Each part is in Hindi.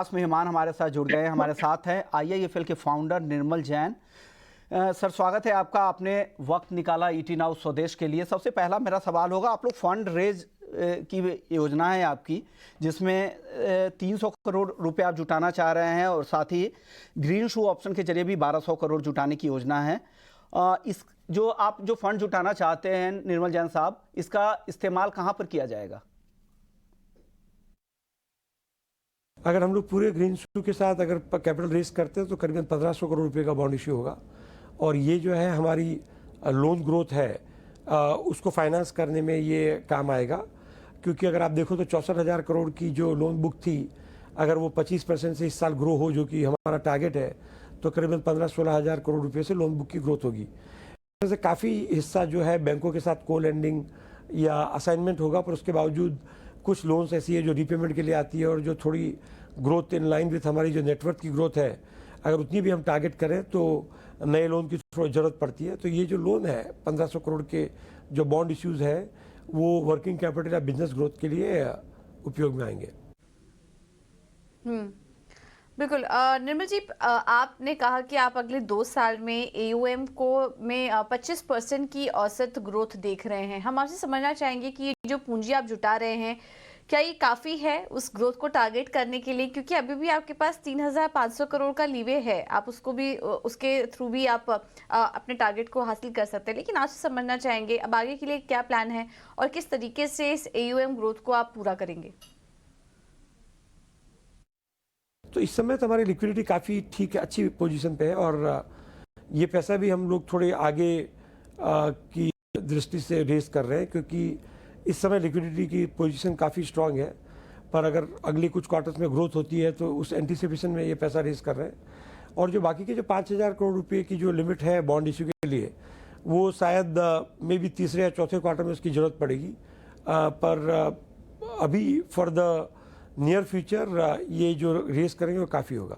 खास मेहमान हमारे साथ जुड़ गए हैं। हमारे साथ हैं आईआईएफएल के फाउंडर निर्मल जैन। सर, स्वागत है आपका। आपने वक्त निकाला ईटी नाउ स्वदेश के लिए। सबसे पहला मेरा सवाल होगा, आप लोग फंड रेज की योजना है आपकी, जिसमें 300 करोड़ रुपए आप जुटाना चाह रहे हैं और साथ ही ग्रीन शू ऑप्शन के जरिए भी 1200 करोड़ जुटाने की योजना है। इस जो फंड जुटाना चाहते हैं निर्मल जैन साहब, इसका इस्तेमाल कहाँ पर किया जाएगा? अगर हम लोग पूरे ग्रीन शू के साथ अगर कैपिटल रेस करते हैं तो करीबन 1500 करोड़ रुपए का बॉन्ड इश्यू होगा। और ये जो है हमारी लोन ग्रोथ है, उसको फाइनेंस करने में ये काम आएगा। क्योंकि अगर आप देखो तो 64,000 करोड़ की जो लोन बुक थी, अगर वो 25% से इस साल ग्रो हो, जो कि हमारा टारगेट है, तो करीबन 15-16 हज़ार करोड़ रुपये से लोन बुक की ग्रोथ होगी। वैसे काफ़ी हिस्सा जो है बैंकों के साथ को लेंडिंग या असाइनमेंट होगा, पर उसके बावजूद कुछ लोन्स ऐसी है जो रीपेमेंट के लिए आती है और जो थोड़ी ग्रोथ इन लाइन विथ हमारी जो नेटवर्क की ग्रोथ है, अगर उतनी भी हम टारगेट करें तो नए लोन की थोड़ी ज़रूरत पड़ती है। तो ये जो लोन है 1500 करोड़ के जो बॉन्ड इश्यूज़ है, वो वर्किंग कैपिटल या बिजनेस ग्रोथ के लिए उपयोग में आएंगे। बिल्कुल। निर्मल जी, आपने कहा कि आप अगले 2 साल में एयूएम में 25% की औसत ग्रोथ देख रहे हैं। हम आपसे समझना चाहेंगे कि ये जो पूंजी आप जुटा रहे हैं, क्या ये काफ़ी है उस ग्रोथ को टारगेट करने के लिए? क्योंकि अभी भी आपके पास 3,500 करोड़ का लीवे है, आप उसको भी उसके थ्रू भी आप अपने टारगेट को हासिल कर सकते हैं। लेकिन आपसे समझना चाहेंगे अब आगे के लिए क्या प्लान है और किस तरीके से इस एयूएम ग्रोथ को आप पूरा करेंगे? तो इस समय तो हमारी लिक्विडिटी काफ़ी ठीक है, अच्छी पोजीशन पे है। और ये पैसा भी हम लोग थोड़े आगे की दृष्टि से रेस कर रहे हैं, क्योंकि इस समय लिक्विडिटी की पोजीशन काफ़ी स्ट्रांग है। पर अगर अगले कुछ क्वार्टर्स में ग्रोथ होती है तो उस एंटीसिपेशन में ये पैसा रेस कर रहे हैं। और जो बाकी के जो 5,000 करोड़ रुपये की जो लिमिट है बॉन्ड इशू के लिए, वो शायद मे बी तीसरे या चौथे क्वार्टर में उसकी ज़रूरत पड़ेगी। पर अभी फॉर द नियर फ्यूचर ये जो रेस करेंगे वो काफ़ी होगा।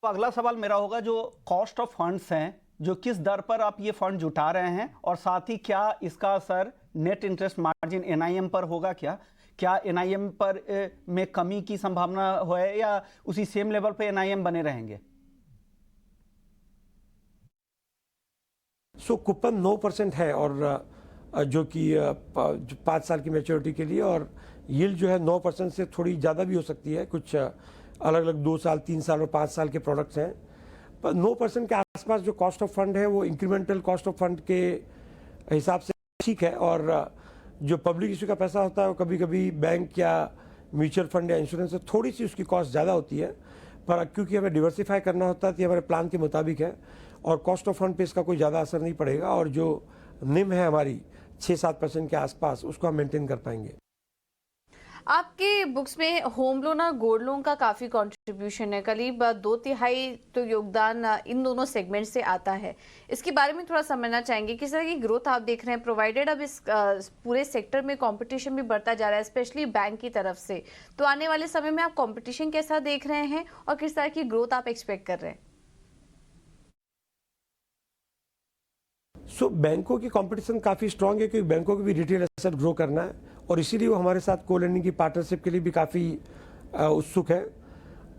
तो अगला सवाल मेरा होगा, जो कॉस्ट ऑफ फंड्स हैं, जो किस दर पर आप ये फंड जुटा रहे हैं, और साथ ही क्या इसका असर नेट इंटरेस्ट मार्जिन एनआईएम पर होगा? क्या एनआईएम पर में कमी की संभावना है या उसी सेम लेवल पे एनआईएम बने रहेंगे? कूपन 9% है, और जो कि 5 साल की मैच्योरिटी के लिए, और यील्ड जो है 9% से थोड़ी ज़्यादा भी हो सकती है। कुछ अलग अलग 2 साल, 3 साल और 5 साल के प्रोडक्ट्स हैं। पर 9% के आसपास जो कॉस्ट ऑफ फंड है, वो इंक्रीमेंटल कॉस्ट ऑफ फंड के हिसाब से ठीक है। और जो पब्लिक इशू का पैसा होता है, वो कभी कभी बैंक या म्यूचुअल फंड या इंश्योरेंस से थोड़ी सी उसकी कॉस्ट ज़्यादा होती है। पर क्योंकि हमें डिवर्सिफाई करना होता है तो ये हमारे प्लान के मुताबिक है, और कॉस्ट ऑफ फंड पे इसका कोई ज़्यादा असर नहीं पड़ेगा। और जो निम है हमारी 6-7% के आसपास, उसको हम मेंटेन कर पाएंगे। आपके बुक्स में होम लोन और गोल्ड लोन का काफ़ी कंट्रीब्यूशन है, करीब 2/3 तो योगदान इन दोनों सेगमेंट से आता है। इसके बारे में थोड़ा समझना चाहेंगे, किस तरह की ग्रोथ आप देख रहे हैं, प्रोवाइडेड अब इस पूरे सेक्टर में कंपटीशन भी बढ़ता जा रहा है, स्पेशली बैंक की तरफ से। तो आने वाले समय में आप कंपटीशन कैसा देख रहे हैं और किस तरह की ग्रोथ आप एक्सपेक्ट कर रहे हैं? बैंकों की कंपटीशन काफ़ी स्ट्रांग है, क्योंकि बैंकों को भी रिटेल एसेट ग्रो करना है, और इसीलिए वो हमारे साथ को लेंडिंग की पार्टनरशिप के लिए भी काफ़ी उत्सुक है।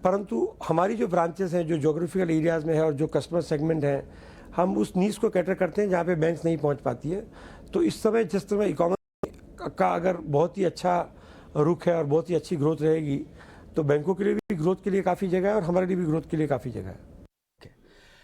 परंतु हमारी जो ब्रांचेस हैं, जो ज्योग्राफिकल एरियाज़ में है, और जो कस्टमर सेगमेंट हैं, हम उस नीश को कैटर करते हैं जहाँ पे बैंक्स नहीं पहुँच पाती है। तो इस समय जिस तरह इकोनॉमी का अगर बहुत ही अच्छा रुख है और बहुत ही अच्छी ग्रोथ रहेगी, तो बैंकों के लिए भी ग्रोथ के लिए काफ़ी जगह है और हमारे लिए भी ग्रोथ के लिए काफ़ी जगह है।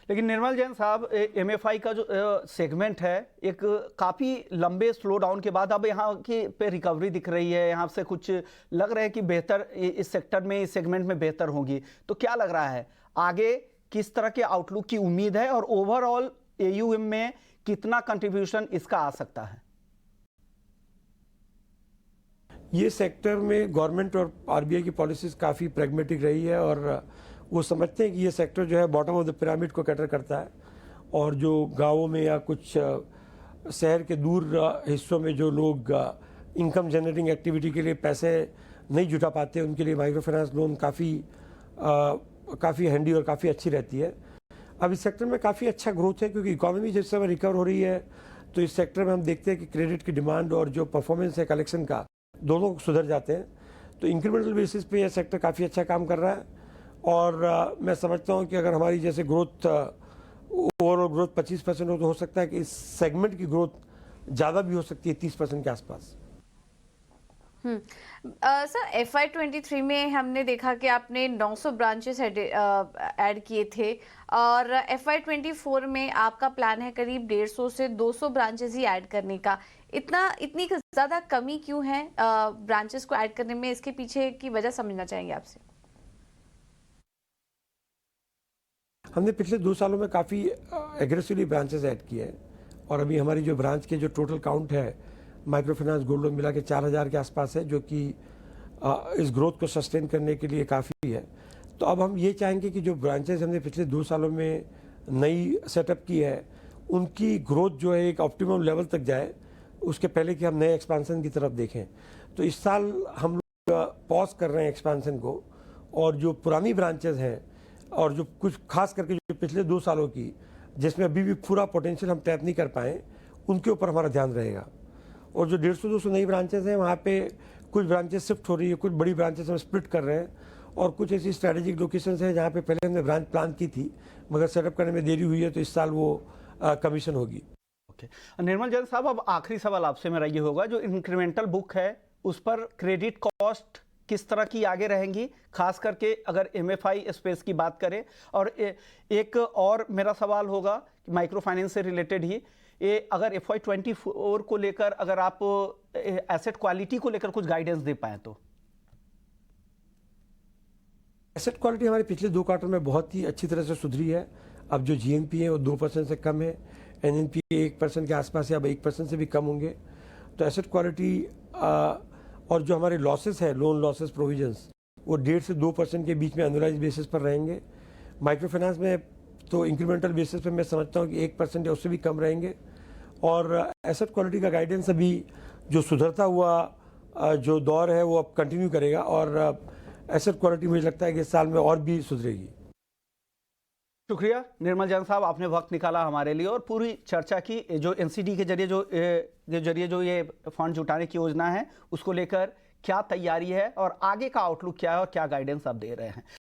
लेकिन निर्मल जैन साहब, एमएफआई का जो सेगमेंट है, एक काफ़ी लंबे स्लो डाउन के बाद अब यहाँ की पे रिकवरी दिख रही है। यहाँ से कुछ लग रहा है कि बेहतर इस सेक्टर में, इस सेगमेंट में बेहतर होगी। तो क्या लग रहा है आगे किस तरह के आउटलुक की उम्मीद है, और ओवरऑल एयूएम में कितना कंट्रीब्यूशन इसका आ सकता है? ये सेक्टर में गवर्नमेंट और आरबीआई की पॉलिसीज काफ़ी प्रैग्मेटिक रही है, और वो समझते हैं कि ये सेक्टर जो है बॉटम ऑफ द पिरामिड को कैटर करता है। और जो गांवों में या कुछ शहर के दूर हिस्सों में जो लोग इनकम जनरेटिंग एक्टिविटी के लिए पैसे नहीं जुटा पाते, उनके लिए माइक्रो फाइनेंस लोन काफ़ी हैंडी और काफ़ी अच्छी रहती है। अब इस सेक्टर में काफ़ी अच्छा ग्रोथ है, क्योंकि इकोनॉमी जिस समय रिकवर हो रही है, तो इस सेक्टर में हम देखते हैं कि क्रेडिट की डिमांड और जो परफॉर्मेंस है कलेक्शन का, दोनों सुधर जाते हैं। तो इंक्रीमेंटल बेसिस पे यह सेक्टर काफ़ी अच्छा काम कर रहा है। और मैं समझता हूँ कि अगर हमारी जैसे ग्रोथ ओवरऑल ग्रोथ 25% हो तो हो सकता है कि इस सेगमेंट की ग्रोथ ज़्यादा भी हो सकती है, 30% के आसपास। सर FY23 में हमने देखा कि आपने 900 ब्रांचेस ऐड किए थे और FY24 में आपका प्लान है करीब 150 से 200 ब्रांचेस ही ऐड करने का। इतनी ज़्यादा कमी क्यों है ब्रांचेस को ऐड करने में? इसके पीछे की वजह समझना चाहेंगे आपसे। हमने पिछले 2 सालों में काफ़ी एग्रेसिवली ब्रांचेस ऐड किए हैं और अभी हमारी जो ब्रांच के जो टोटल काउंट है माइक्रो फाइनेंस गोल्ड लोन मिला के 4000 के आसपास है, जो कि इस ग्रोथ को सस्टेन करने के लिए काफ़ी है। तो अब हम ये चाहेंगे कि जो ब्रांचेस हमने पिछले 2 सालों में नई सेटअप की है उनकी ग्रोथ जो है एक ऑप्टिमम लेवल तक जाए, उसके पहले कि हम नए एक्सपेंशन की तरफ देखें। तो इस साल हम लोग पॉज कर रहे हैं एक्सपेंशन को, और जो पुरानी ब्रांचेस हैं और जो कुछ खास करके जो पिछले 2 सालों की जिसमें अभी भी पूरा पोटेंशियल हम टैप नहीं कर पाए, उनके ऊपर हमारा ध्यान रहेगा। और जो 150-200 नई ब्रांचेस हैं वहाँ पे कुछ ब्रांचेस शिफ्ट हो रही है, कुछ बड़ी ब्रांचेस हम स्प्लिट कर रहे हैं, और कुछ ऐसी स्ट्रैटेजिक लोकेशंस हैं जहाँ पे पहले हमने ब्रांच प्लान की थी मगर सेटअप करने में देरी हुई है, तो इस साल वो कमीशन होगी। ओके, निर्मल जैन साहब, अब आखिरी सवाल आपसे मेरा ये होगा, जो इंक्रीमेंटल बुक है उस पर क्रेडिट कॉस्ट किस तरह की आगे रहेंगी, खास करके अगर MFI स्पेस की बात करें? और एक और मेरा सवाल होगा माइक्रो फाइनेंस से रिलेटेड ही, ये अगर FY24 को लेकर अगर आप एसेट क्वालिटी को लेकर कुछ गाइडेंस दे पाए तो। एसेट क्वालिटी हमारे पिछले 2 क्वार्टर में बहुत ही अच्छी तरह से सुधरी है। अब जो GNP है वो 2% से कम है, NNP 1% के आसपास है, अब 1% से भी कम होंगे। तो एसेट क्वालिटी और जो हमारे लॉसेस है, लोन लॉसेस प्रोविजंस, वो 1.5 से 2% के बीच में एनुअलाइज बेसिस पर रहेंगे। माइक्रो फाइनेंस में तो इंक्रीमेंटल बेसिस पे मैं समझता हूँ कि 1% या उससे भी कम रहेंगे। और एसेट क्वालिटी का गाइडेंस अभी जो सुधरता हुआ जो दौर है वो अब कंटिन्यू करेगा, और एसेट क्वालिटी मुझे लगता है कि इस साल में और भी सुधरेगी। शुक्रिया निर्मल जैन साहब, आपने वक्त निकाला हमारे लिए और पूरी चर्चा की। जो NCD के जरिए जो ये फंड जुटाने की योजना है उसको लेकर क्या तैयारी है और आगे का आउटलुक क्या है और क्या गाइडेंस आप दे रहे हैं।